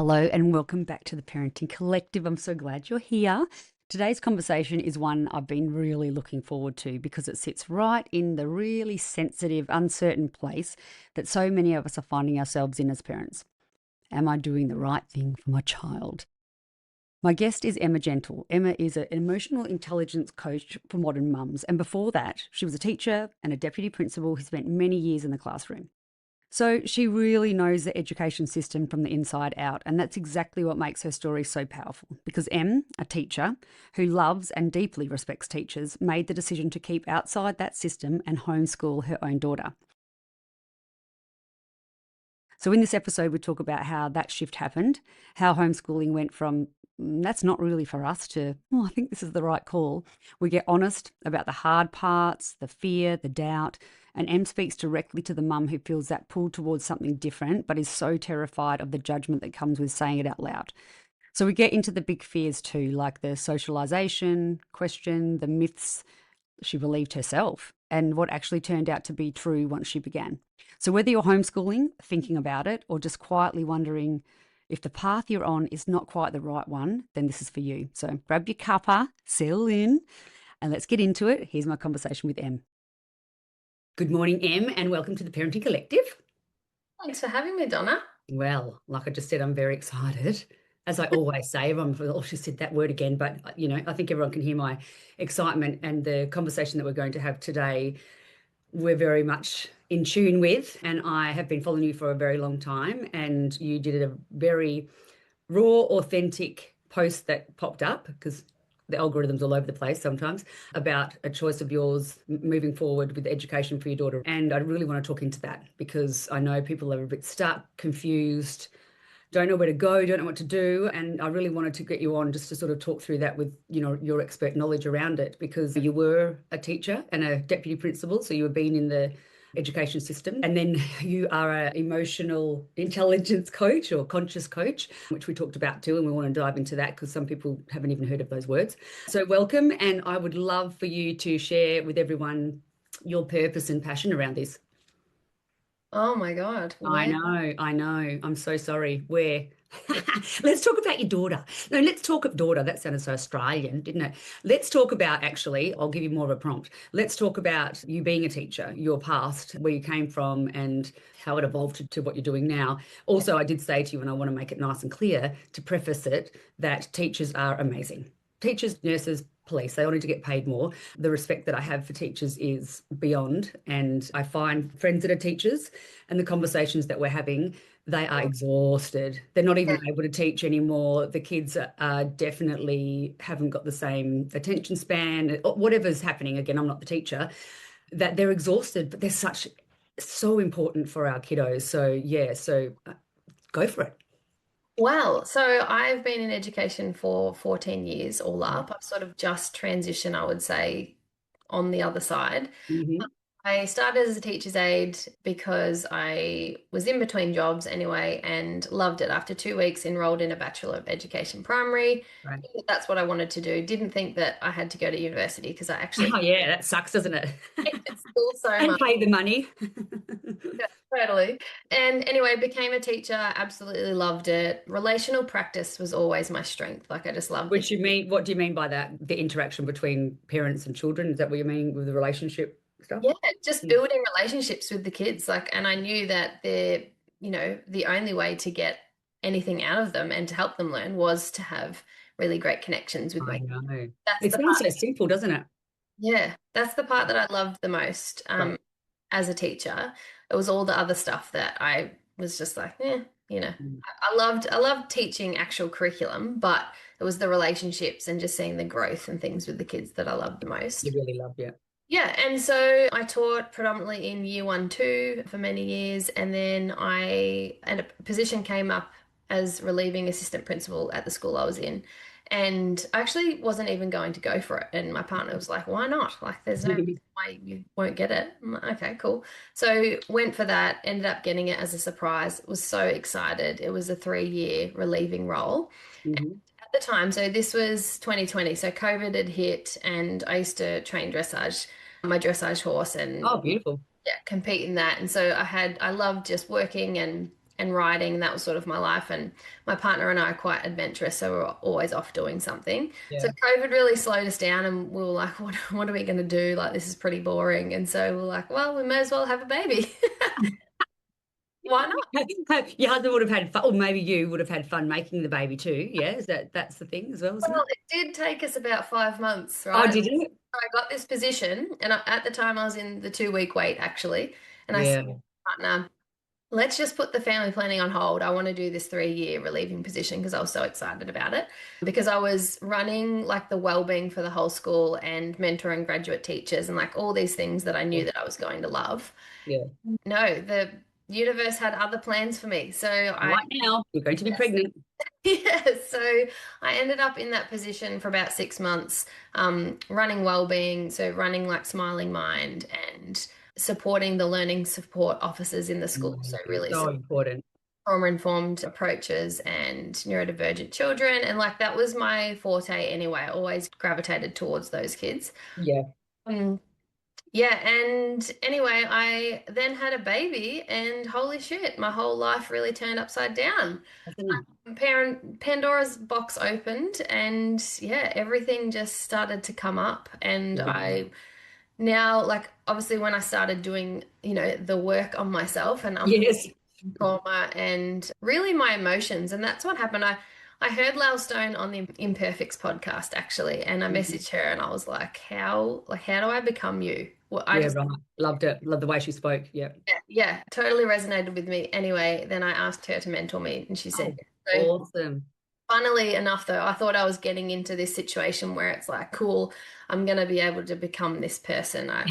Hello and welcome back to the Parenting Collective. I'm so glad you're here. Today's conversation is one I've been really looking forward to because it sits right in the really sensitive, uncertain place that so many of us are finding ourselves in as parents. Am I doing the right thing for my child? My guest is Emma Gentle. Emma is an emotional intelligence coach for modern mums, and before that, she was a teacher and a deputy principal who spent many years in the classroom. So she really knows the education system from the inside out, and that's exactly what makes her story so powerful. Because Em, a teacher who loves and deeply respects teachers, made the decision to keep outside that system and homeschool her own daughter. So in this episode, we talk about how that shift happened, how homeschooling went from that's not really for us to, oh, I think this is the right call. We get honest about the hard parts, the fear, the doubt, and Em speaks directly to the mum who feels that pull towards something different, but is so terrified of the judgment that comes with saying it out loud. So we get into the big fears too, like the socialization question, the myths she believed herself, and what actually turned out to be true once she began. So whether you're homeschooling, thinking about it, or just quietly wondering if the path you're on is not quite the right one, then this is for you. So grab your cuppa, settle in, and let's get into it. Here's my conversation with Em. Good morning, Em, and welcome to the Parenting Collective. Thanks for having me, Donna. Well, like I just said, I'm very excited. As I always say, everyone, oh, she said that word again, but I think everyone can hear my excitement, and the conversation that we're going to have today, we're very much in tune with. And I have been following you for a very long time, and you did a very raw, authentic post that popped up because the algorithm's all over the place sometimes about a choice of yours moving forward with education for your daughter. And I really want to talk into that because I know people are a bit stuck, confused, don't know where to go, don't know what to do. And I really wanted to get you on just to sort of talk through that with, your expert knowledge around it, because you were a teacher and a deputy principal. So you have been in the education system. And then you are an emotional intelligence coach or conscious coach, which we talked about too. And we want to dive into that because some people haven't even heard of those words. So welcome. And I would love for you to share with everyone your purpose and passion around this. Oh my God. I Where? know, I know. I'm so sorry. Where? Let's talk about your daughter. No, let's talk of daughter. That sounded so Australian, didn't it? Let's talk about actually, I'll give you more of a prompt. Let's talk about you being a teacher, your past, where you came from and how it evolved to what you're doing now. Also, I did say to you, and I want to make it nice and clear to preface it, that teachers are amazing. Teachers, nurses, police, they all need to get paid more. The respect that I have for teachers is beyond. And I find friends that are teachers and the conversations that we're having, they are exhausted. They're not even Yeah. able to teach anymore. The kids are definitely haven't got the same attention span, whatever's happening. Again, I'm not the teacher, that they're exhausted, but they're so important for our kiddos. So yeah, go for it. Well, so I've been in education for 14 years all Yeah. up. I've sort of just transitioned, I would say, on the other side. Hmm. I started as a teacher's aide because I was in between jobs anyway and loved it. After 2 weeks, enrolled in a Bachelor of Education Primary. Right. That's what I wanted to do. Didn't think that I had to go to university because I actually Oh yeah, that sucks, doesn't it? hated school so And much. pay the money. Yeah, totally. And anyway, became a teacher, absolutely loved it. Relational practice was always my strength. Like I just loved the Which you mean, what do you mean by that? The interaction between parents and children? Is that what you mean with the relationship stuff? yeah, just Mm. building relationships with the kids. Like, and I knew that the only way to get anything out of them and to help them learn was to have really great connections with my I kids. know. That's It the sounds part, so simple, doesn't it? yeah, that's the part that I loved the most. Right. As a teacher. It was all the other stuff that I was just like, you know. Mm. I loved teaching actual curriculum, but it was the relationships and just seeing the growth and things with the kids that I loved the You most. really loved it. Yeah, and so I taught predominantly in year one, two for many years, and then and a position came up as relieving assistant principal at the school I was in. And I actually wasn't even going to go for it. And my partner was like, why not? Like, there's no reason why you won't get it. I'm like, okay, cool. So went for that, ended up getting it as a surprise. Was so excited. It was a 3-year relieving role Hmm. at the time. So this was 2020. So COVID had hit, and I used to train dressage, my dressage horse, and Oh, beautiful. yeah, compete in that. And so I loved just working and and writing. And that was sort of my life. And my partner and I are quite adventurous, so we're always off doing something. So Yeah. COVID really slowed us down, and we were like, what are we going to do? Like, this is pretty boring. And so we're like, well, we may as well have a baby. Why not? Your husband would have had fun, or maybe you would have had fun making the baby too. Yeah, that's the thing as well, isn't it? Well, it did take us about 5 months, Oh, right? did it? I got this position, and at the time I was in the 2 week wait actually. And I said, Yeah. partner, let's just put the family planning on hold. I want to do this 3 year relieving position because I was so excited about it. Because I was running like the well-being for the whole school and mentoring graduate teachers and like all these things that I knew that I was going to love. Yeah. No, the universe had other plans for me. So I, Right now, you're going to be pregnant. yeah, so I ended up in that position for about 6 months, running well-being, so running like Smiling Mind and supporting the learning support officers in the school. So Amazing. really So important. trauma-informed approaches and neurodivergent children. And like that was my forte anyway. I always gravitated towards those kids. Yeah. Um, yeah, and anyway, I then had a baby, and holy shit, my whole life really turned upside down. Isn't Pandora's box opened, and yeah, everything just started to come up. And it? Yeah. I now, like, obviously, when I started doing, the work on myself and Yes. trauma and really my emotions, and that's what happened. I heard Lal Stone on the Imperfects podcast actually, and I Mhm. messaged her, and I was like, how do I become you? Well, I Yeah, just right. Loved it. Loved the way she spoke. Yeah. yeah, totally resonated with me. Anyway, then I asked her to mentor me, and she said, Oh, yes. So awesome. funnily enough, though, I thought I was getting into this situation where it's like, cool, I'm going to be able to become this person. I'm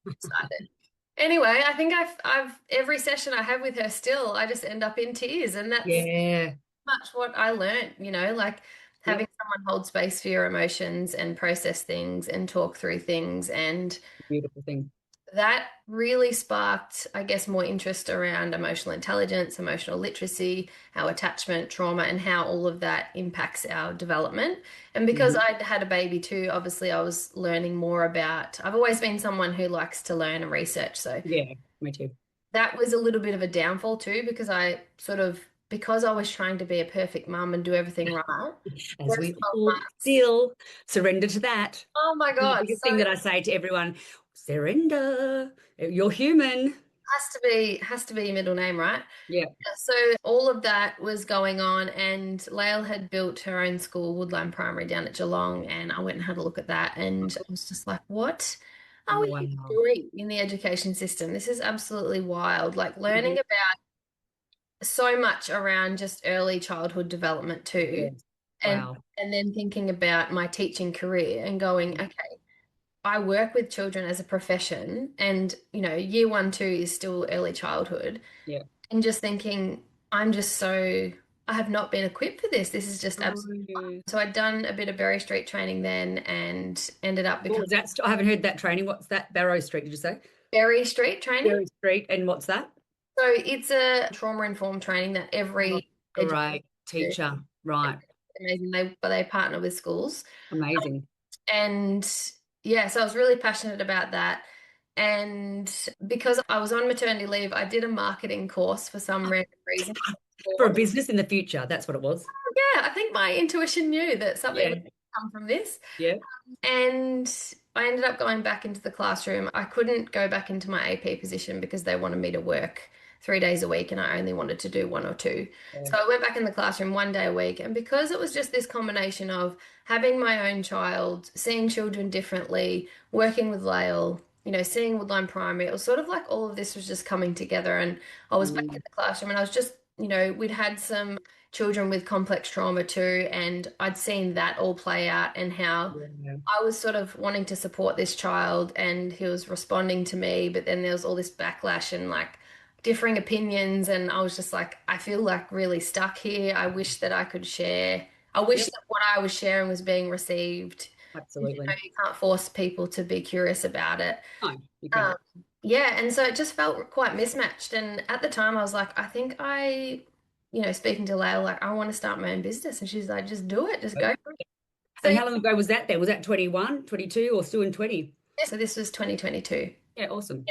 excited. Anyway, I think I've every session I have with her still, I just end up in tears, and that's Yeah. much what I learned, like having Yep. someone hold space for your emotions and process things and talk through things. And Beautiful thing. that really sparked, I guess, more interest around emotional intelligence, emotional literacy, our attachment, trauma, and how all of that impacts our development. And because Hmm. I'd had a baby too, obviously I was learning more about, I've always been someone who likes to learn and research. So Yeah, me too. that was a little bit of a downfall too, because because I was trying to be a perfect mum and do everything right. As First we 12 all months. still surrender to that. Oh my The God. biggest So thing that it I say to everyone, surrender. You're human. has to be your middle name, right? Yeah. So all of that was going on, and Lael had built her own school, Woodland Primary, down at Geelong, and I went and had a look at that, and I was just like, what are we Wow. doing in the education system? This is absolutely wild. Like learning Mhm. about so much around just early childhood development too, Yes. and Wow. and then thinking about my teaching career and going, okay, I work with children as a profession, and year one, two is still early childhood, Yeah. and just thinking, I'm just so, I have not been equipped for this. This is just Oh, absolutely. yeah. So I'd done a bit of Berry Street training then and ended up What becoming was that? I haven't heard that training. What's that? Barrow Street, did you say? Berry Street training. Barrow Street. And what's that? So it's a trauma-informed training that Oh, every education great. do. Teacher. Right. Amazing. But they partner with schools. Amazing. And yeah, so I was really passionate about that. And because I was on maternity leave, I did a marketing course for some random reason. For a business in the future. That's what it was. Yeah, I think my intuition knew that something Yeah. would come from this. Yeah. And I ended up going back into the classroom. I couldn't go back into my AP position because they wanted me to work 3 days a week and I only wanted to do one or two. Yeah. So I went back in the classroom 1 day a week. And because it was just this combination of having my own child, seeing children differently, working with Lael, seeing Woodline Primary, it was sort of like all of this was just coming together. And I was back in Mm, the classroom, and I was just, we'd had some children with complex trauma too, and I'd seen that all play out, and how yeah. I was sort of wanting to support this child and he was responding to me, but then there was all this backlash and like differing opinions. And I was just like, I feel like really stuck here. I wish that I could share. I wish Yep. that what I was sharing was being received. Absolutely. You can't force people to be curious about it. No, you Um, can't. yeah, and so it just felt quite mismatched. And at the time, I was like, I think speaking to Layla, like, I want to start my own business. And she's like, just do it, just go for it. So, And yeah, how long ago was that then? Was that 21, 22, or still in 20? so this was 2022. Yeah, awesome.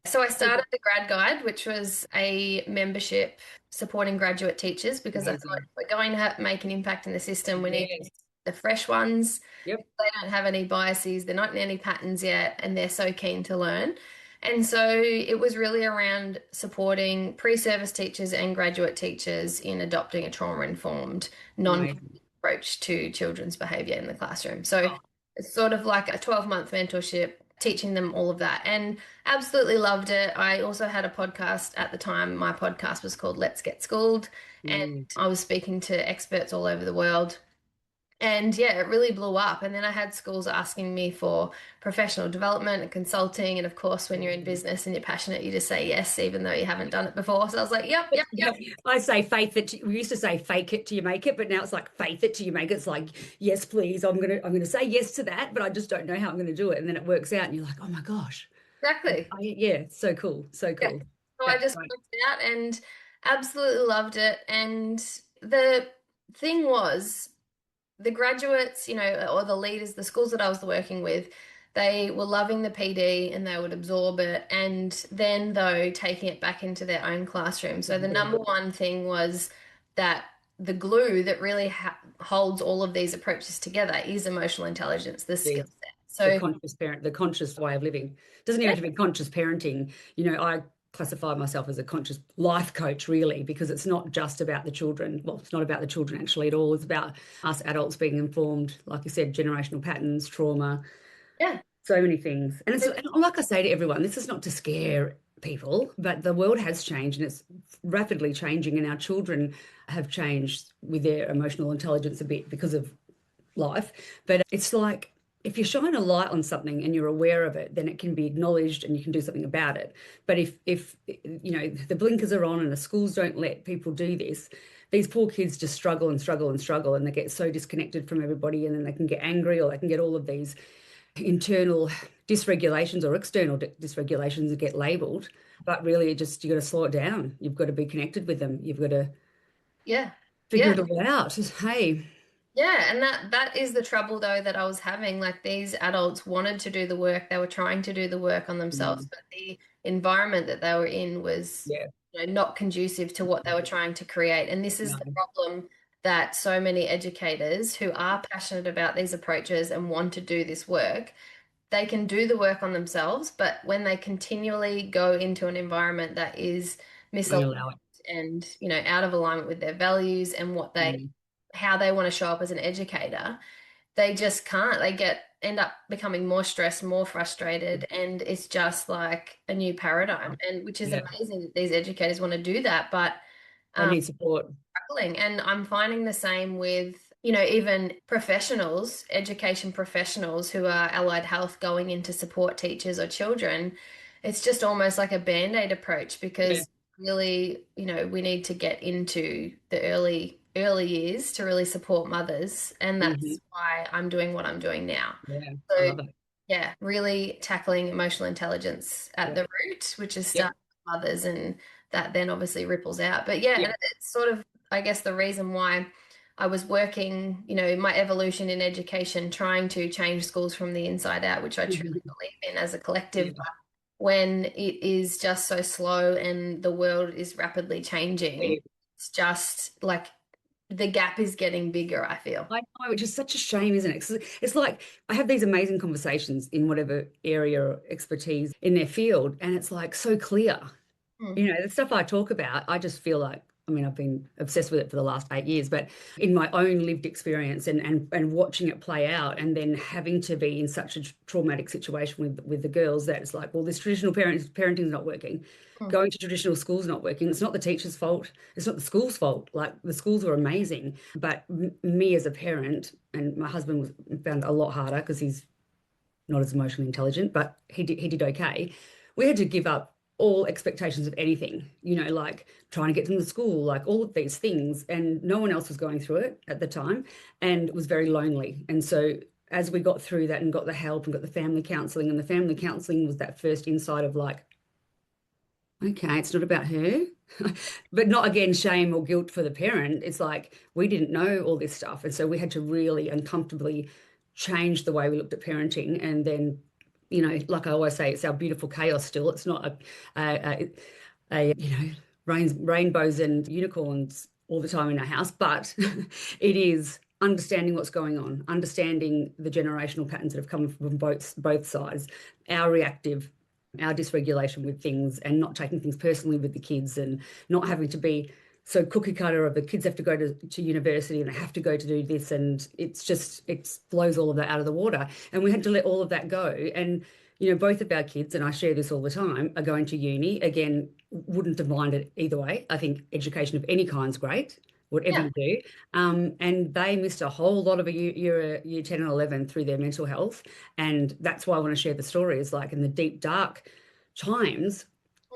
So I started the Grad Guide, which was a membership supporting graduate teachers because I thought Amazing. we're going to make an impact in the system. We need Yes. the fresh ones. Yep. They don't have any biases, they're not in any patterns yet, and they're so keen to learn. And so it was really around supporting pre-service teachers and graduate teachers in adopting a trauma-informed, non Amazing. approach to children's behavior in the classroom. So Oh, it's sort of like a 12-month mentorship, teaching them all of that. And absolutely loved it. I also had a podcast at the time. My podcast was called Let's Get Schooled, and mm, I was speaking to experts all over the world. And yeah, it really blew up. And then I had schools asking me for professional development and consulting. And of course, when you're in amazing. business and you're passionate, you just say yes, even though you haven't done it before. So I was like, yep, yep, yep. I say faith it. We used to say fake it till you make it, but now it's like faith it till you make it. It's like yes, please. I'm gonna say yes to that, but I just don't know how I'm gonna do it. And then it works out, and you're like, oh my gosh, Exactly. yeah, so cool, so Yeah. cool. So I That's just great. worked it out and absolutely loved it. And the thing was, the graduates, or the leaders, the schools that I was working with, they were loving the PD and they would absorb it. And then, though, taking it back into their own classroom. So, the Yeah, number one thing was that the glue that really holds all of these approaches together is emotional intelligence, the skill yes. set. The So, conscious parent, the conscious way of living. Doesn't even yeah, have to be conscious parenting. I classify myself as a conscious life coach, really, because it's not just about the children. Well, it's not about the children actually at all. It's about us adults being informed, like you said, generational patterns, trauma, yeah, so many things. And like I say to everyone, this is not to scare people, but the world has changed and it's rapidly changing, and our children have changed with their emotional intelligence a bit because of life. But it's like if you shine a light on something and you're aware of it, then it can be acknowledged and you can do something about it. But if the blinkers are on and the schools don't let people do this, these poor kids just struggle and struggle and struggle, and they get so disconnected from everybody, and then they can get angry, or they can get all of these internal dysregulations or external dysregulations that get labeled. But really, you got to slow it down. You've got to be connected with them. You've got to yeah. figure Yeah. it all out. Hey, Yeah, and that is the trouble though that I was having. Like these adults wanted to do the work, they were trying to do the work on themselves, mm, but the environment that they were in was, yeah, not conducive to what they were trying to create. And this is no, the problem that so many educators who are passionate about these approaches and want to do this work, they can do the work on themselves, but when they continually go into an environment that is won't misaligned allow it. and, out of alignment with their values and Mm, how they want to show up as an educator, they just can't. They end up becoming more stressed, more frustrated, and it's just like a new paradigm. And which is yeah, amazing that these educators want to do that, but they um, need support. struggling. And I'm finding the same with, even professionals, education professionals who are allied health going in to support teachers or children. It's just almost like a band-aid approach Yeah. because really, we need to get into the early years to really support mothers. And Hmm. that's why I'm doing what I'm doing now. Yeah. I So love it. yeah, really tackling emotional intelligence at Yep. the root, which is Yep. starting with mothers, and that then obviously ripples out. But yeah, Yep. and it's sort of, I guess, the reason why I was working, my evolution in education, trying to change schools from the inside out, which I truly Mhm. believe in as a collective. Yeah. When it is just so slow and the world is rapidly changing, Yeah. it's just like the gap is getting bigger, I feel. I know, which is such a shame, isn't it? 'Cause it's like I have these amazing conversations in whatever area or expertise in their field, and it's like so clear. Mm, The stuff I talk about, I just feel like, I mean, I've been obsessed with it for the last 8 years, but in my own lived experience and watching it play out, and then having to be in such a traumatic situation with the girls, that it's like, well, this traditional parenting is not working. mm, Going to traditional school is not working. It's not the teacher's fault. It's not the school's fault. Like the schools were amazing, but me as a parent, and my husband found it a lot harder because he's not as emotionally intelligent, but he did okay. We had to give up all expectations of anything, like trying to get them to school, like all of these things, and no one else was going through it at the time, and it was very lonely. And so as we got through that and got the help and got the family counselling, and the family counselling was that first insight of like, okay, it's not about her, but not again shame or guilt for the parent. It's like we didn't know all this stuff. And so we had to really uncomfortably change the way we looked at parenting, and then, like I always say, it's our beautiful chaos still. It's not rainbows and unicorns all the time in our house, but it is understanding what's going on, understanding the generational patterns that have come from both sides, our reactive, our dysregulation with things, and not taking things personally with the kids, and not having to be so cookie cutter of the kids have to go to university and they have to go to do this, and it blows all of that out of the water. And we had to let all of that go. And both of our kids, and I share this all the time, are going to uni. Again, wouldn't have minded either way. I think education of any kind's great, whatever Yeah. you do. And they missed a whole lot of a year 10 and 11 through their mental health. And that's why I want to share the story, is like in the deep, dark times,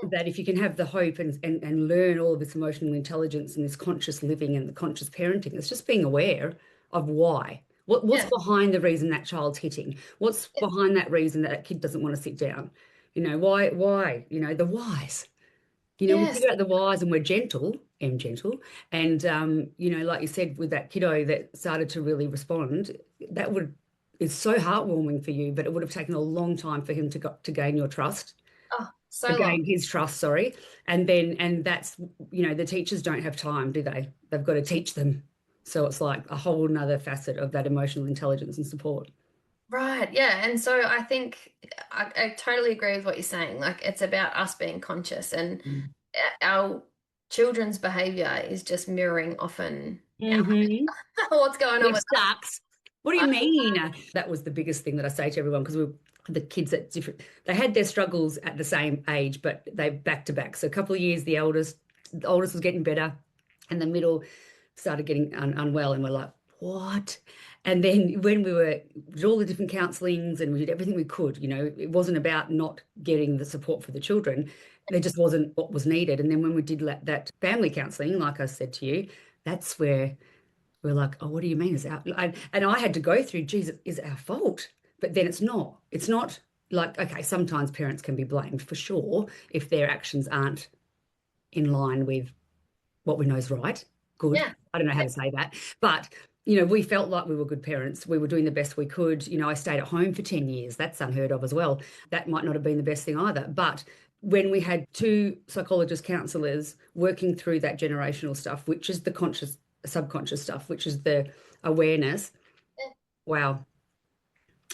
Mm. that if you can have the hope and learn all of this emotional intelligence and this conscious living and the conscious parenting, it's just being aware of why. What's Yeah. behind the reason that child's hitting? What's behind that reason that kid doesn't want to sit down? Why, the whys. We Yes. figure out the whys and we're gentle, gentle. And, like you said, with that kiddo that started to really respond, that is so heartwarming for you, but it would have taken a long time for him to gain your trust, Oh, so long. gain his trust, sorry. And that's, the teachers don't have time, do they? They've got to teach them. So it's like a whole nother facet of that emotional intelligence and support. Right. Yeah. And so I think I totally agree with what you're saying. Like it's about us being conscious, and Mm. our children's behavior is just mirroring often Hmm. what's going on Which with sucks. What do you us. mean? That was the biggest thing that I say to everyone, because the kids at different, they had their struggles at the same age, but they back to back. So a couple of years, the oldest was getting better, and the middle started getting unwell, and we're like, what? And then when did all the different counselings and we did everything we could, it wasn't about not getting the support for the children. There just wasn't what was needed. And then when we did that family counselling, like I said to you, that's where we're like, oh, what do you mean? And I had to go through, geez, is it our fault? But then it's not. It's not like, okay, sometimes parents can be blamed for sure if their actions aren't in line with what we know is right. Good. Yeah. I don't know how to say that. But, we felt like we were good parents. We were doing the best we could. I stayed at home for 10 years. That's unheard of as well. That might not have been the best thing either. But when we had two psychologist counselors working through that generational stuff, which is the subconscious stuff, which is the awareness, Yeah. wow,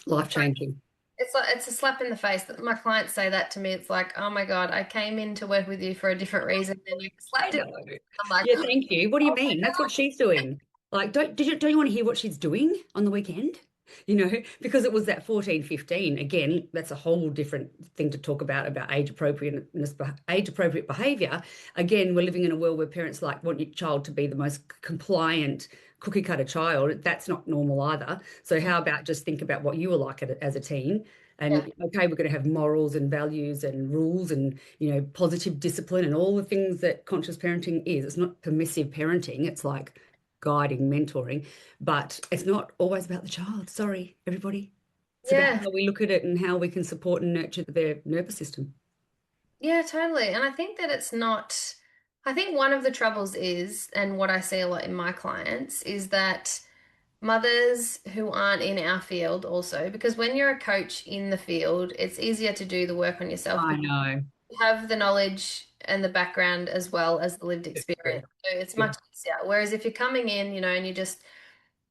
life Like, changing. it's like it's a slap in the face that my clients say that to me. It's like, oh my God, I came in to work with you for a different reason, and you I slapped it. know. I'm like, Yeah, oh thank you. What do you my mean? That's God. what she's doing. Like, don't you want to hear what she's doing on the weekend? Because it was that 14, 15. Again, that's a whole different thing to talk about age appropriate behavior. Again, we're living in a world where parents want your child to be the most compliant cookie cutter child. That's not normal either. So how about just think about what you were like as a teen? Yeah. And okay, we're going to have morals and values and rules and positive discipline and all the things that conscious parenting is. It's not permissive parenting. It's like guiding, mentoring, but it's not always about the child. Sorry, everybody. It's about Yeah. how we look at it and how we can support and nurture their nervous system. Yeah, totally. And I think that it's not, I think one of the troubles is, and what I see a lot in my clients, is that mothers who aren't in our field also, because when you're a coach in the field, it's easier to do the work on yourself I because know. you have the knowledge and the background as well as the lived It's true. experience. So it's Yeah. much easier. Whereas if you're coming in, and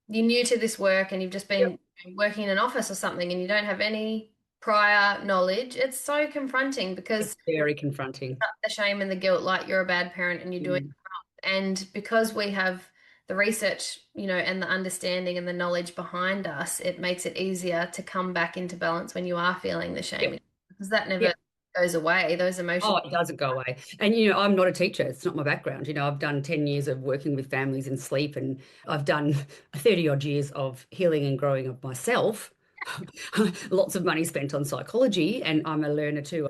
you're new to this work and you've just Yep. been working in an office or something and you don't have any prior knowledge, it's so confronting It's because very confronting. the shame and the guilt like you're a bad parent and you're doing Mm. it wrong. And because we have the research, and the understanding and the knowledge behind us, it makes it easier to come back into balance when you are feeling the shame Yep. because that never Yep. goes away. Those Oh, emotions. it doesn't go away. And, I'm not a teacher. It's not my background. I've done 10 years of working with families in sleep, and I've done 30 odd years of healing and growing of myself. Lots of money spent on psychology, and I'm a learner too.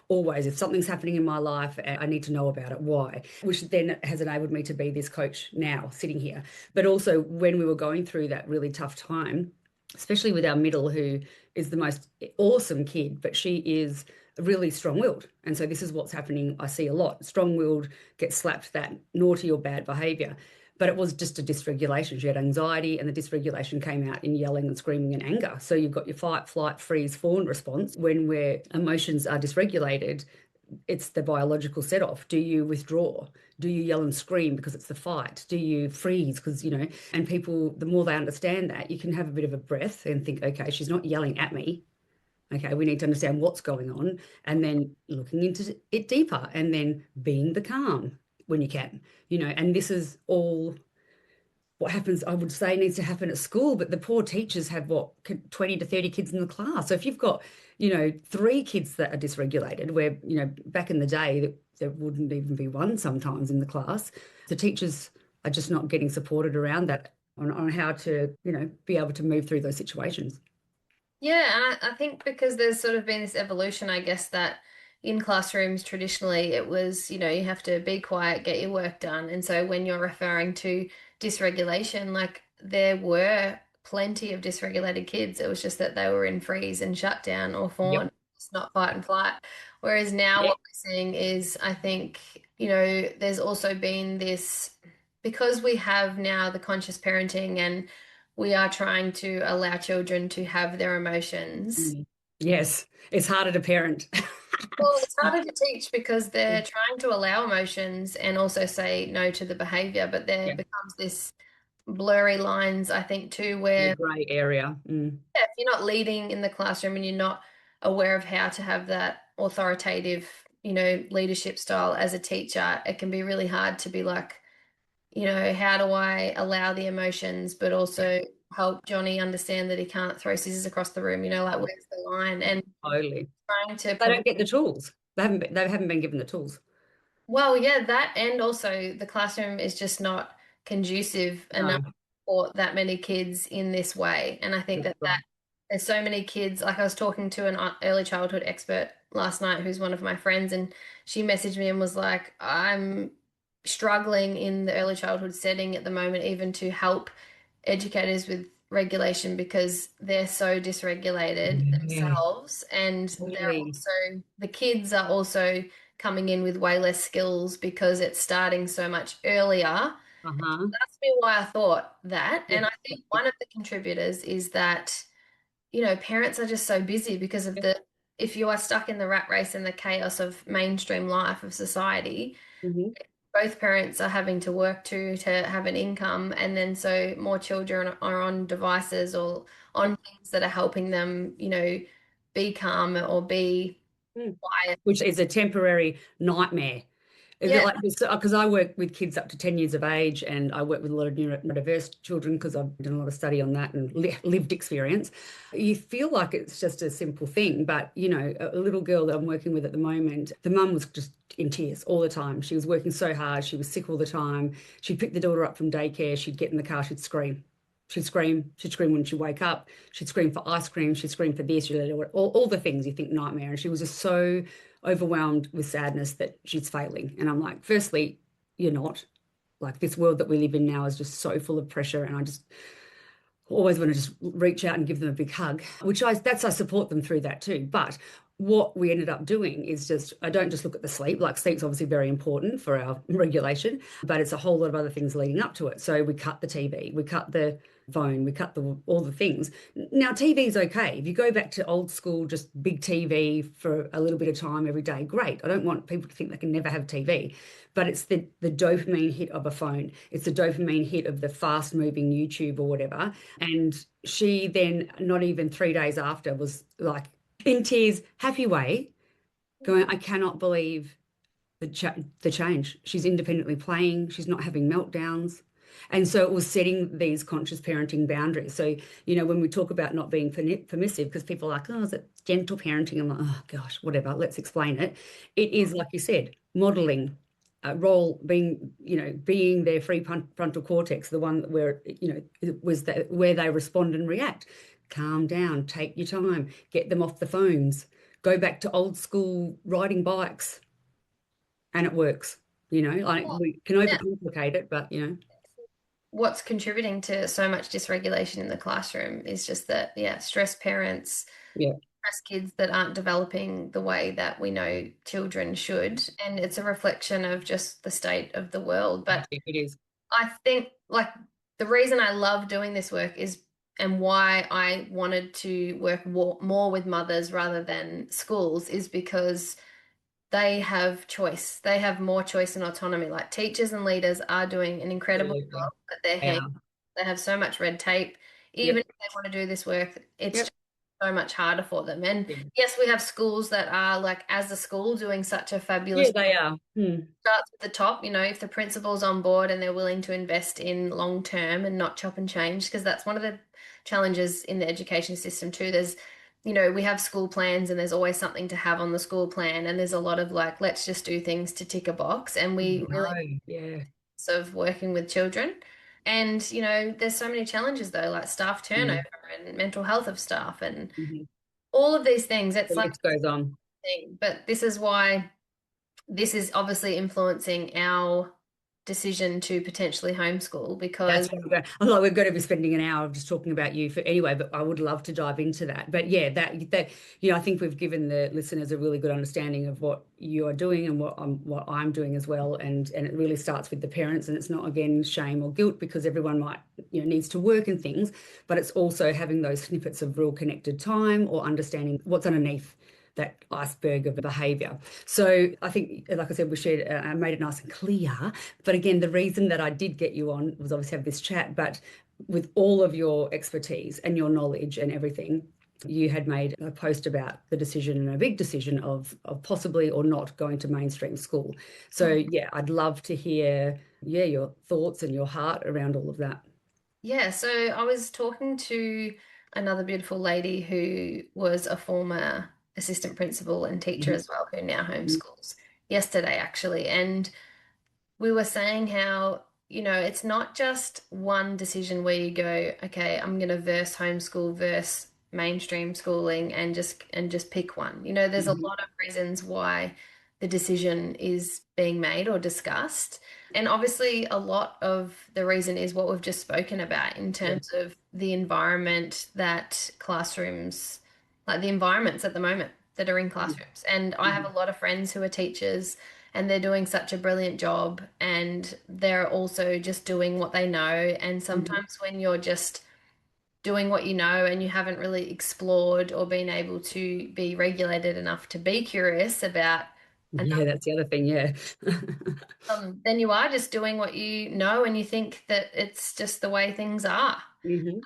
Always, if something's happening in my life, I need to know about it. Why? Which then has enabled me to be this coach now, sitting here. But also, when we were going through that really tough time, especially with our middle, who is the most awesome kid, but she is really strong-willed. And so this is what's happening. I see a lot. Strong-willed get slapped that naughty or bad behavior. but it was just a dysregulation. She had anxiety, and the dysregulation came out in yelling and screaming and anger. So you've got your fight, flight, freeze, fawn response. When where emotions are dysregulated, it's the biological set off. Do you withdraw? Do you yell and scream because it's the fight? Do you freeze? Because, and people, the more they understand that, you can have a bit of a breath and think, okay, she's not yelling at me. Okay, we need to understand what's going on, and then looking into it deeper, and then being the calm when you can, and this is all what happens, I would say, needs to happen at school. But the poor teachers have what, 20 to 30 kids in the class. So if you've got, three kids that are dysregulated, where, back in the day, there wouldn't even be one sometimes in the class, the teachers are just not getting supported around that on how to, be able to move through those situations. Yeah, and I think because there's sort of been this evolution, I guess, that in classrooms traditionally it was, you have to be quiet, get your work done. And so when you're referring to dysregulation, like there were plenty of dysregulated kids. It was just that they were in freeze and shutdown or fawn, Yep. it's not fight and flight. Whereas now Yeah. what we're seeing is, I think, there's also been this, because we have now the conscious parenting and we are trying to allow children to have their emotions. Mm. Yes, it's harder to parent. Well, it's harder to teach because they're trying to allow emotions and also say no to the behavior, but there Yeah, becomes this blurry lines, I think, too, the where grey area. Mm. if you're not leading in the classroom and you're not aware of how to have that authoritative, leadership style as a teacher, it can be really hard to be like, how do I allow the emotions, but also help Johnny understand that he can't throw scissors across the room, like where's the line? And Totally. trying to They provide, don't get the tools. They haven't been given the tools. well, yeah, that and also the classroom is just not conducive enough No, for that many kids in this way. And I think that's that right. there's so many kids. Like I was talking to an early childhood expert last night who's one of my friends, and she messaged me and was like, I'm struggling in the early childhood setting at the moment, even to help educators with regulation because they're so dysregulated Yeah, themselves. And they're totally. also, the kids are also coming in with way less skills because it's starting so much earlier. Uh-huh. That's me why I thought that. Yeah. And I think one of the contributors is that parents are just so busy because of if you are stuck in the rat race and the chaos of mainstream life of society, Mhm. both parents are having to work to have an income, and then so more children are on devices or Yep. on things that are helping them, be calm or be Mm. quiet. Which is a temporary nightmare. Is it Yeah. like because I work with kids up to 10 years of age, and I work with a lot of neurodiverse children because I've done a lot of study on that and lived experience. You feel like it's just a simple thing, but a little girl that I'm working with at the moment, the mum was just in tears all the time. She was working so hard, she was sick all the time. She'd pick the daughter up from daycare, she'd get in the car, she'd scream. She'd scream when she'd wake up, she'd scream for ice cream, she'd scream for this, all the things you think nightmare. And she was just so overwhelmed with sadness that she's failing. And I'm like, firstly, you're not. Like, this world that we live in now is just so full of pressure. And I just always want to just reach out and give them a big hug, which I support them through that too. But what we ended up doing is just, I don't just look at the sleep. Like, sleep's obviously very important for our regulation, but it's a whole lot of other things leading up to it. So we cut the TV, we cut the phone, we cut all the things. Now TV is okay. If you go back to old school, just big TV for a little bit of time every day, great. I don't want people to think they can never have TV, but it's the dopamine hit of a phone. It's the dopamine hit of the fast moving YouTube or whatever. And she then, not even 3 days after, was like in tears, happy way, going, I cannot believe the change. She's independently playing. She's not having meltdowns. And so it was setting these conscious parenting boundaries. So, when we talk about not being permissive, because people are like, oh, is it gentle parenting? I'm like, oh, gosh, whatever, let's explain it. It is, like you said, modeling role, being their frontal cortex, the one where, it was where they respond and react. Calm down, take your time, get them off the phones, go back to old school riding bikes, and it works. Like, Well, we can yeah. overcomplicate it, but What's contributing to so much dysregulation in the classroom is just that, yeah, stressed parents, yeah, stressed kids that aren't developing the way that we know children should. And it's a reflection of just the state of the world. But it is. I think like the reason I love doing this work is and why I wanted to work more with mothers rather than schools is because they have choice. They have more choice and autonomy. Like teachers and leaders are doing an incredible Absolutely. job at their hands. Yeah. They have so much red tape. Even Yep. if they want to do this work, it's Yep. just so much harder for them. And Yeah. yes, we have schools that are like, as a school, doing such a Yeah, fabulous they are. starts at the top, if the principal's on board and they're willing to invest in long term and not chop and change, because that's one of the challenges in the education system too. We have school plans and there's always something to have on the school plan, and there's a lot of like, let's just do things to tick a box, and we really No. Yeah. sort of working with children. And, there's so many challenges though, like staff turnover Mm. and mental health of staff and Mhm. all of these things. It's The like, list goes on. but this is why this is obviously influencing our decision to potentially homeschool because That's what we're going to be spending an hour just talking about you for anyway, but I would love to dive into that. But yeah, I think we've given the listeners a really good understanding of what you are doing and what I'm doing as well. And it really starts with the parents, and it's not again shame or guilt because everyone might, needs to work and things, but it's also having those snippets of real connected time or understanding what's underneath that iceberg of behavior. So I think, like I said, we shared, made it nice and clear. But again, the reason that I did get you on was obviously have this chat, but with all of your expertise and your knowledge and everything, you had made a post about the decision and a big decision of possibly or not going to mainstream school. So yeah, I'd love to hear, yeah, your thoughts and your heart around all of that. yeah, so I was talking to another beautiful lady who was a former assistant principal and teacher Mhm. as well, who now homeschools yesterday actually. And we were saying how, it's not just one decision where you go, okay, I'm going to verse homeschool, verse mainstream schooling and just pick one. There's a Mhm. lot of reasons why the decision is being made or discussed. And obviously a lot of the reason is what we've just spoken about in Yeah. terms of the environment that classrooms, like the environments at the moment that are in classrooms. And I have a Mhm. lot of friends who are teachers and they're doing such a brilliant job and they're also just doing what they know. And Mhm. sometimes when you're just doing what you know and you haven't really explored or been able to be regulated enough to be curious about Yeah, that's the other thing. Yeah. then you are just doing what you know and you think that it's just the way things are. Hmm.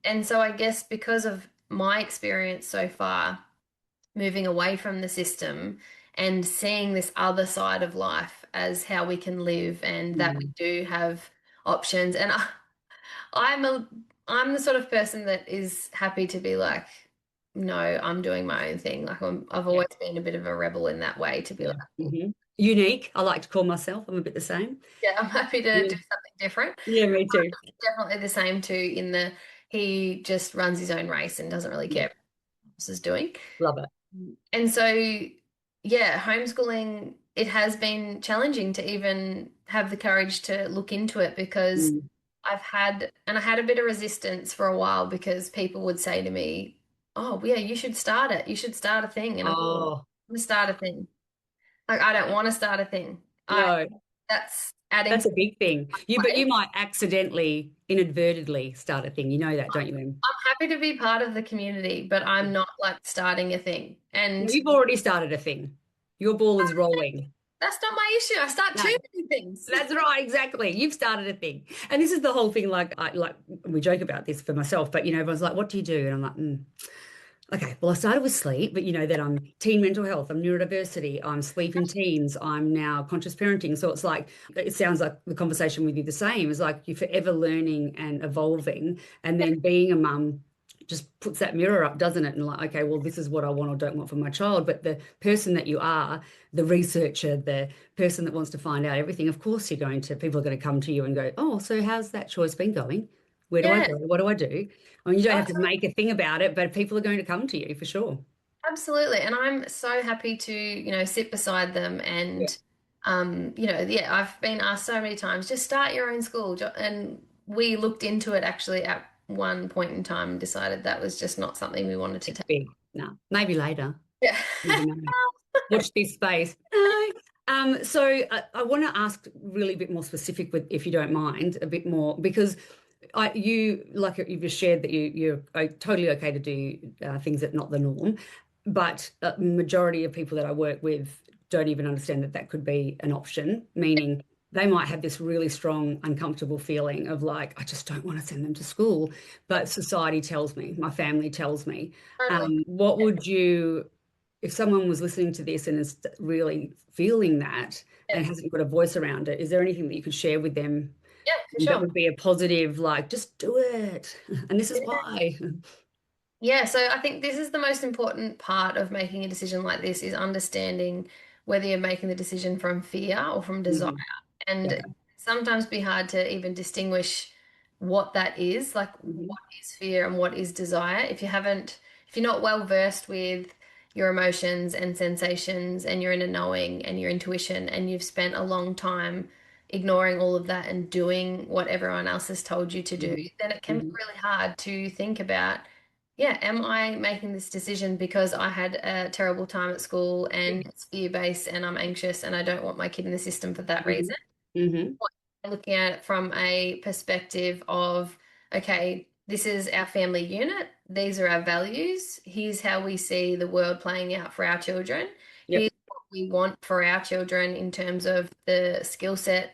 And so I guess because of my experience so far, moving away from the system and seeing this other side of life as how we can live and that we Mm. do have options. And I'm a I'm the sort of person that is happy to be like, no, I'm doing my own thing. Like I've Yeah. always been a bit of a rebel in that way to be Yeah. like, well, Unique. I like to call myself. I'm a bit the same. yeah, I'm happy to Yeah. do something different. Yeah, me too. Definitely the same too in the he just runs his own race and doesn't really Yeah. care what else is doing. Love it. And so, yeah, homeschooling, it has been challenging to even have the courage to look into it because Mm. I had a bit of resistance for a while because people would say to me, oh, yeah, you should start it. You should start a thing. And I'm Oh, going to start a thing. Like, I don't want to start a thing. no, That's adding that's to a big thing. But my you plate. might accidentally, inadvertently start a thing. You know that, don't you, Em? I'm happy to be part of the community, but I'm not like starting a thing. No, And you've already started a thing. Your ball is rolling. that's not my issue. I start No, too many things. that's right, exactly. You've started a thing. And this is the whole thing, like we joke about this for myself, but everyone's like, what do you do? And I'm like, okay, well, I started with sleep, but that I'm teen mental health, I'm neurodiversity, I'm sleep in teens, I'm now conscious parenting. So it's like, it sounds like the conversation with you the same. It's like you're forever learning and evolving. And then being a mum just puts that mirror up, doesn't it? And like, okay, well, this is what I want or don't want for my child. But the person that you are, the researcher, the person that wants to find out everything, of course, people are going to come to you and go, oh, so how's that choice been going? Where do I Yeah. go? What do I do? I mean, you don't have to make a thing about it, but people are going to come to you for sure. Absolutely. And I'm so happy to, sit beside them Yeah. and, yeah, I've been asked so many times, just start your own school. And we looked into it actually at one point in time and decided that was just not something we wanted to It's take. big. No, maybe later. Yeah. Never know. Watch this space. No. So I want to ask really a bit more specific with, if you don't mind, a bit more because you like you've just shared that you're totally okay to do things that not the norm, but a majority of people that I work with don't even understand that that could be an option. Meaning they might have this really strong uncomfortable feeling of like I just don't want to send them to school, but society tells me, my family tells me. Totally. What would you, if someone was listening to this and is really feeling that Yeah, and hasn't got a voice around it, is there anything that you could share with them yeah, for that sure. would be a positive, like, just do it? And this is why. Yeah, so I think this is the most important part of making a decision like this is understanding whether you're making the decision from fear or from desire. Mhm. And it Okay. can sometimes be hard to even distinguish what that is, like Mhm. what is fear and what is desire. If you're not well versed with your emotions and sensations and your inner knowing and your intuition, and you've spent a long time ignoring all of that and doing what everyone else has told you to do, Mhm. then it can be Mhm. really hard to think about, yeah, am I making this decision because I had a terrible time at school and it's fear-based and I'm anxious and I don't want my kid in the system for that Mhm. reason? Mhm. Looking at it from a perspective of, okay, this is our family unit, these are our values, here's how we see the world playing out for our children, here's Yep. what we want for our children in terms of the skill set,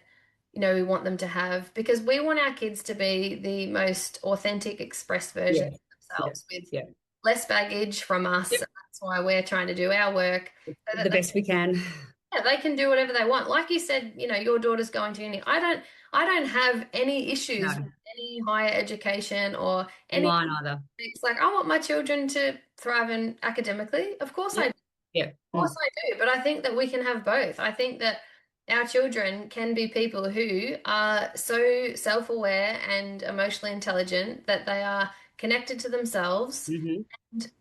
we want them to have, because we want our kids to be the most authentic, expressed version Yeah. of Yeah. themselves with Yeah. less baggage from us. Yep. That's why we're trying to do our work so that The best we can. yeah, they can do whatever they want. Like you said, your daughter's going to uni. I don't have any issues with No, any higher education or any. mine either. It's like I want my children to thrive in academically. Of course I do. Yep. Yeah. Of course I do. But I think that we can have both. I think that our children can be people who are so self-aware and emotionally intelligent that they are connected to themselves, Hmm.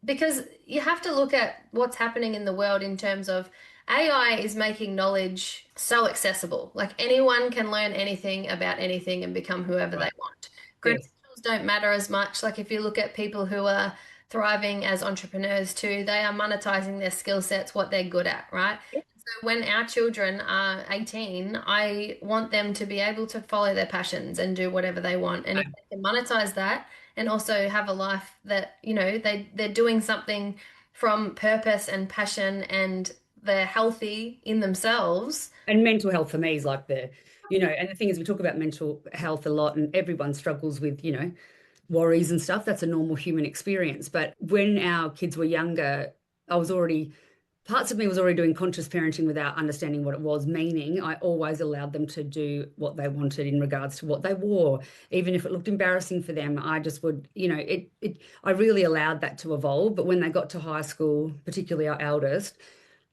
because you have to look at what's happening in the world in terms of AI is making knowledge so accessible. Like anyone can learn anything about anything and become whoever they Right. want. Yes. Credentials don't matter as much. Like if you look at people who are thriving as entrepreneurs too, they are monetizing their skill sets, what they're good at, right? Yep. So when our children are 18, I want them to be able to follow their passions and do whatever they want. And if No. they can monetize that, and also have a life that, they're doing something from purpose and passion and they're healthy in themselves. And mental health for me is like and the thing is, we talk about mental health a lot, and everyone struggles with, worries and stuff. That's a normal human experience. But when our kids were younger, I was already, parts of me was already doing conscious parenting without understanding what it was, meaning I always allowed them to do what they wanted in regards to what they wore. Even if it looked embarrassing for them, I just would, I really allowed that to evolve. But when they got to high school, particularly our eldest,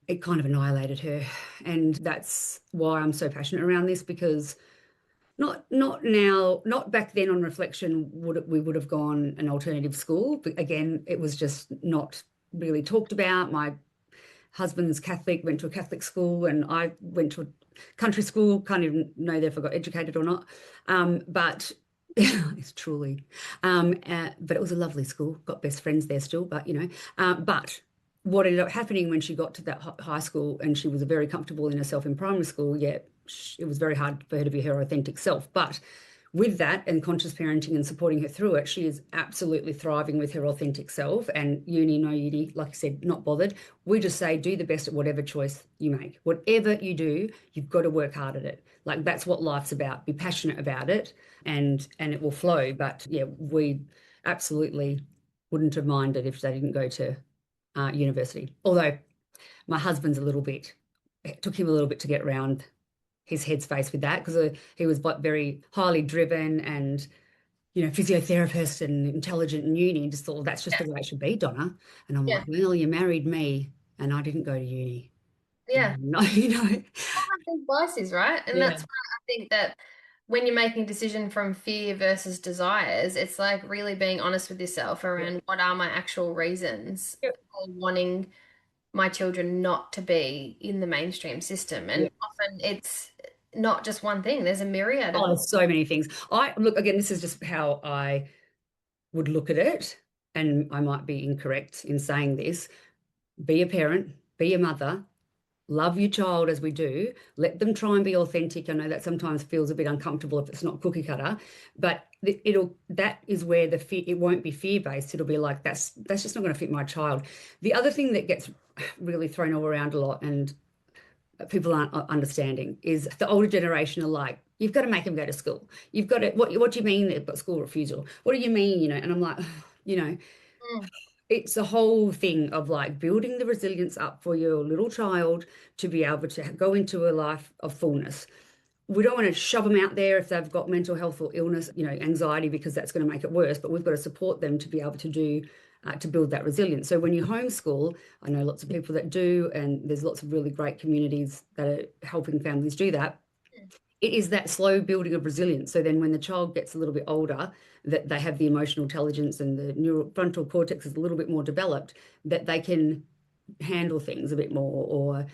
it kind of annihilated her. And that's why I'm so passionate around this, because not now, not back then on reflection we would have gone an alternative school. But again, it was just not really talked about. My husband's Catholic, went to a Catholic school, and I went to a country school. Can't even know if I got educated or not. But it's truly, but it was a lovely school. Got best friends there still, but but what ended up happening when she got to that high school and she was very comfortable in herself in primary school, yeah, it was very hard for her to be her authentic self. But with that and conscious parenting and supporting her through it, she is absolutely thriving with her authentic self. And uni, no uni, like I said, not bothered. We just say do the best at whatever choice you make. Whatever you do, you've got to work hard at it. Like that's what life's about. Be passionate about it, and it will flow. But yeah, we absolutely wouldn't have minded if they didn't go to university. Although my husband's a little bit, it took him a little bit to get around his headspace with that, because he was very highly driven and physiotherapist and intelligent in uni, and just thought, well, that's just Yeah. the way it should be, Donna. And I'm Yeah. like, well, you married me and I didn't go to uni. Yeah. No, All have these biases, right? And Yeah. that's why I think that when you're making a decision from fear versus desires, it's like really being honest with yourself Yeah. around what are my actual reasons Yeah. for wanting my children not to be in the mainstream system. Yeah. And often it's not just one thing, there's a myriad Oh, of. there's so many things. I look, again, this is just how I would look at it, and I might be incorrect in saying this. Be a parent, be a mother, love your child as we do. Let them try and be authentic. I know that sometimes feels a bit uncomfortable if it's not cookie cutter, but that is where the fear, it won't be fear based. It'll be like that's just not going to fit my child. The other thing that gets really thrown all around a lot and people aren't understanding is the older generation are like, you've got to make them go to school. You've got to, what do you mean they've got school refusal? What do you mean, and I'm like, you know, Mm. it's a whole thing of like building the resilience up for your little child to be able to go into a life of fullness. We don't want to shove them out there if they've got mental health or illness, anxiety, because that's going to make it worse. But we've got to support them to be able to to build that resilience. So when you homeschool, I know lots of people that do, and there's lots of really great communities that are helping families do that. It is that slow building of resilience. So then when the child gets a little bit older, that they have the emotional intelligence and the neural frontal cortex is a little bit more developed, that they can handle things a bit more, or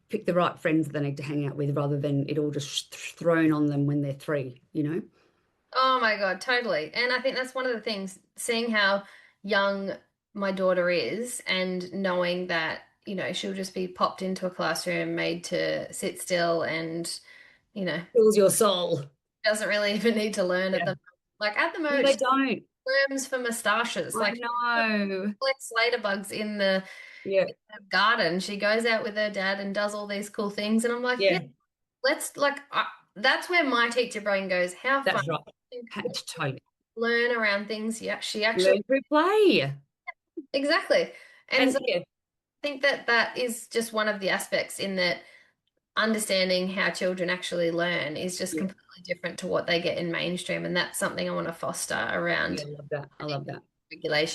pick the right friends that they need to hang out with, rather than it all just thrown on them when they're 3. Oh my God, totally. And I think that's one of the things, seeing how young my daughter is and knowing that, she'll just be popped into a classroom, made to sit still and, you know, Fills your soul. doesn't really even need to learn at Yeah. the like at the No, moment they she don't. worms for moustaches. I Like know. collects ladybugs in the Yeah. garden. She goes out with her dad and does all these cool things. And I'm like, yeah, Yeah. let's that's where my teacher brain goes, how fun That's right. to Had to totally learn around things. Yeah, she actually learn through play. exactly. And And so yeah, I think that that is just one of the aspects in that understanding how children actually learn is just yeah, completely different to what they get in mainstream. And that's something I want to foster yeah, around I love that. I love that.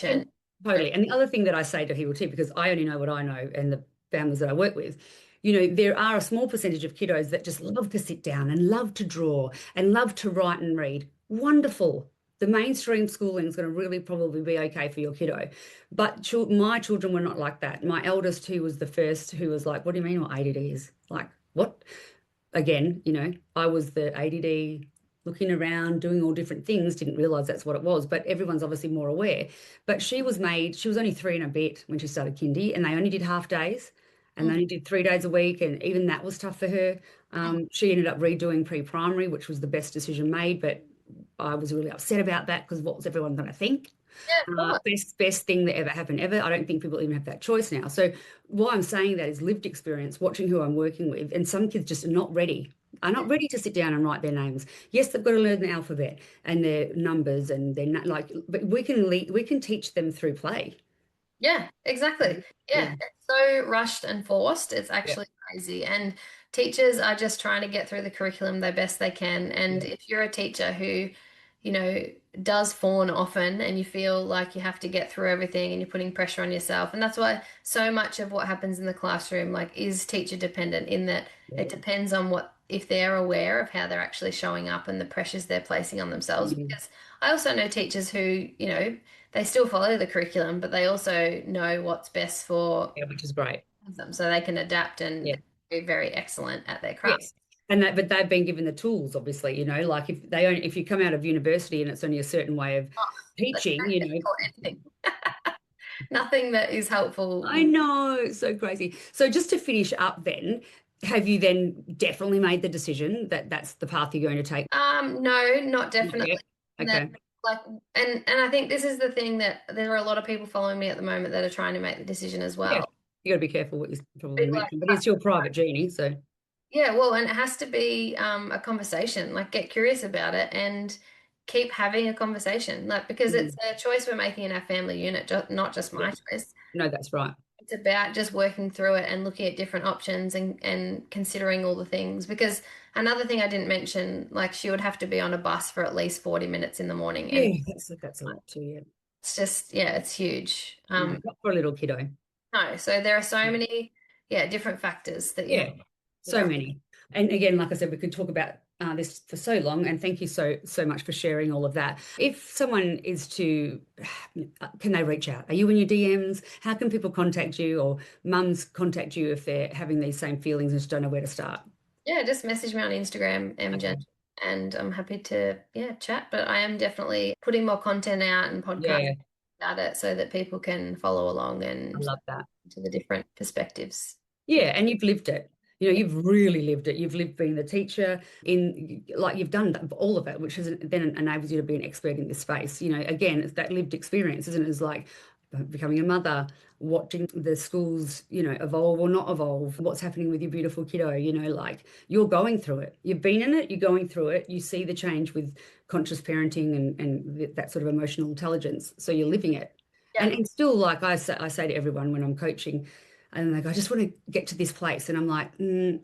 And regulation. totally. And the other thing that I say to people too, because I only know what I know and the families that I work with, there are a small percentage of kiddos that just love to sit down and love to draw and love to write and read. Wonderful. The mainstream schooling is going to really probably be okay for your kiddo. But my children were not like that. My eldest, who was the first, who was like, what do you mean what ADD is? Like, what? Again, I was the ADD looking around, doing all different things, didn't realize that's what it was, but everyone's obviously more aware. But she was only 3 and a bit when she started kindy, and they only did half days, and they Mm, only did 3 days a week, and even that was tough for her. mm. She ended up redoing pre-primary, which was the best decision made, but I was really upset about that because what was everyone going to think? Yeah, of course. Best thing that ever happened ever. I don't think people even have that choice now. So why I'm saying that is lived experience, watching who I'm working with, and some kids just are not ready to sit down and write their names. Yes, they've got to learn the alphabet and their numbers and their like, but we can teach them through play. Yeah, exactly. Yeah, Yeah, it's so rushed and forced. It's yeah, actually crazy. And teachers are just trying to get through the curriculum the best they can. And yeah. if you're a teacher who, you know, does fawn often and you feel like you have to get through everything and you're putting pressure on yourself, and that's why so much of what happens in the classroom like is teacher dependent in that it Yeah. depends on what if they're aware of how they're actually showing up and the pressures they're placing on themselves. Mm. Because I also know teachers who, they still follow the curriculum, but they also know what's best for Yeah, which is great. them, so they can adapt and Yeah. be very excellent at their craft. Yes. And that, but they've been given the tools, obviously, like if you come out of university and it's only a certain way of Oh, that's teaching, very difficult anything. Nothing that is helpful I will. know, it's so crazy. So just to finish up then, have you then definitely made the decision that that's the path you're going to take? No, not Not yet. definitely. And that Okay. like and I think this is the thing that there are a lot of people following me at the moment that are trying to make the decision as Yeah. well. You got to be careful what you probably Bit like mention, but it's your private journey. So, yeah, well, and it has to be a conversation. Like, get curious about it and keep having a conversation. Like, because it's mm, a choice we're making in our family unit, not just yeah, my choice. no, that's right. It's about just working through it and looking at different options and considering all the things. Because another thing I didn't mention, like, she would have to be on a bus for at least 40 minutes in the morning, and Yeah, that's a lot too. Yeah. it's just yeah, it's huge. No, not for a little kiddo. No, so there are so many different factors that you have Yeah, to so consider. many. And again, like I said, we could talk about this for so long. And thank you so much for sharing all of that. If someone is to, can they reach out? Are you in your DMs? How can people contact you, or mums contact you if they're having these same feelings and just don't know where to start? Yeah, just message me on Instagram, Okay. mgen, and I'm happy to chat. But I am definitely putting more content out and podcasts Yeah, about it so that people can follow along I and love that. to the different perspectives. Yeah, and you've lived it. You know, you've really lived it. You've lived being the teacher in, like, you've done all of it, which is then enables you to be an expert in this space. You know, again, it's that lived experience, isn't it? It's like becoming a mother, watching the schools, you know, evolve or not evolve, what's happening with your beautiful kiddo, you know, like you're going through it. You've been in it, you're going through it. You see the change with conscious parenting and that sort of emotional intelligence. So you're living it. Yeah. And still, like I say to everyone when I'm coaching, and like, I just want to get to this place. And I'm like, you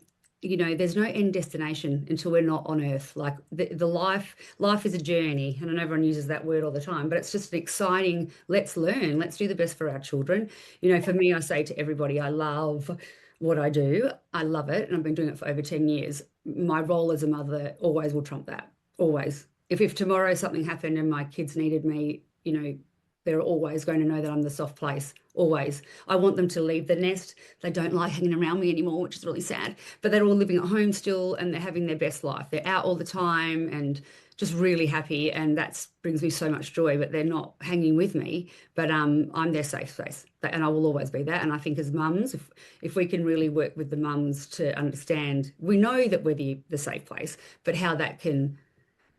know, there's no end destination until we're not on earth. Like the life is a journey. And I know everyone uses that word all the time, but it's just an exciting, let's learn, let's do the best for our children. You know, for me, I say to everybody, I love what I do. I love it. And I've been doing it for over 10 years. My role as a mother always will trump that. Always. If tomorrow something happened and my kids needed me, you know, they're always going to know that I'm the soft place. Always. I want them to leave the nest. They don't like hanging around me anymore, which is really sad. But they're all living at home still and they're having their best life. They're out all the time and just really happy. And that brings me so much joy. But they're not hanging with me. But I'm their safe space. And I will always be that. And I think as mums, if we can really work with the mums to understand, we know that we're the safe place, but how that can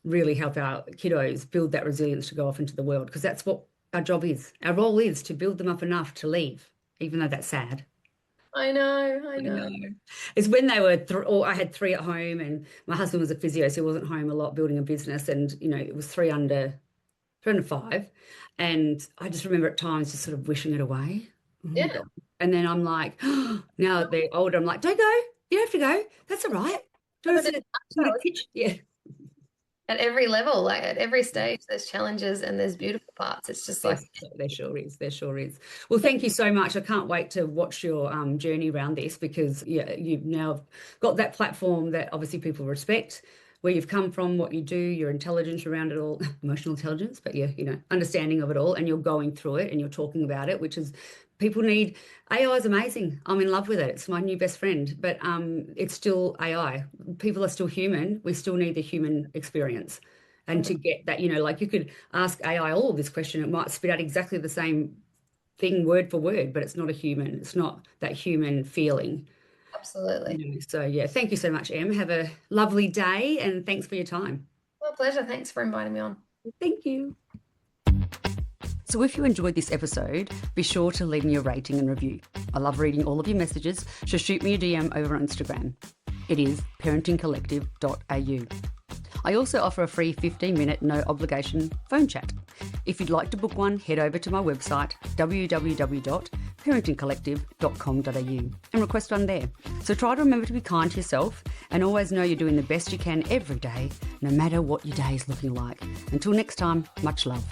really help our kiddos build that resilience to go off into the world, because that's what our job is. Our role is to build them up enough to leave, even though that's sad. I know, I I know. know. It's when they were, or I had three at home, and my husband was a physio, so he wasn't home a lot building a business. And, you know, it was three under five. And I just remember at times just sort of wishing it away. Oh my Yeah. God. And then I'm like, now that they're older, I'm like, don't go. You don't have to go. That's all right. Do you want to sit at the kitchen? Yeah. At every level, like at every stage, there's challenges and there's beautiful parts. It's just like, Yes, there sure is. There sure is. Well, thank you so much. I can't wait to watch your journey around this, because yeah, you've now got that platform that obviously people respect, where you've come from, what you do, your intelligence around it all, emotional intelligence, but yeah, you know, understanding of it all, and you're going through it and you're talking about it, which is people need. AI is amazing. I'm in love with it. It's my new best friend, but it's still AI. People are still human. We still need the human experience. And to get that, you know, like you could ask AI all of this question, it might spit out exactly the same thing word for word, but it's not a human. It's not that human feeling. absolutely. You know. So yeah, thank you so much, Em. Have a lovely day and thanks for your time. My pleasure. Thanks for inviting me on. Thank you. So if you enjoyed this episode, be sure to leave me a rating and review. I love reading all of your messages, so shoot me a DM over on Instagram. It is parentingcollective.au. I also offer a free 15-minute no obligation phone chat. If you'd like to book one, head over to my website www.parentingcollective.com.au and request one there. So try to remember to be kind to yourself and always know you're doing the best you can every day, no matter what your day is looking like. Until next time, much love.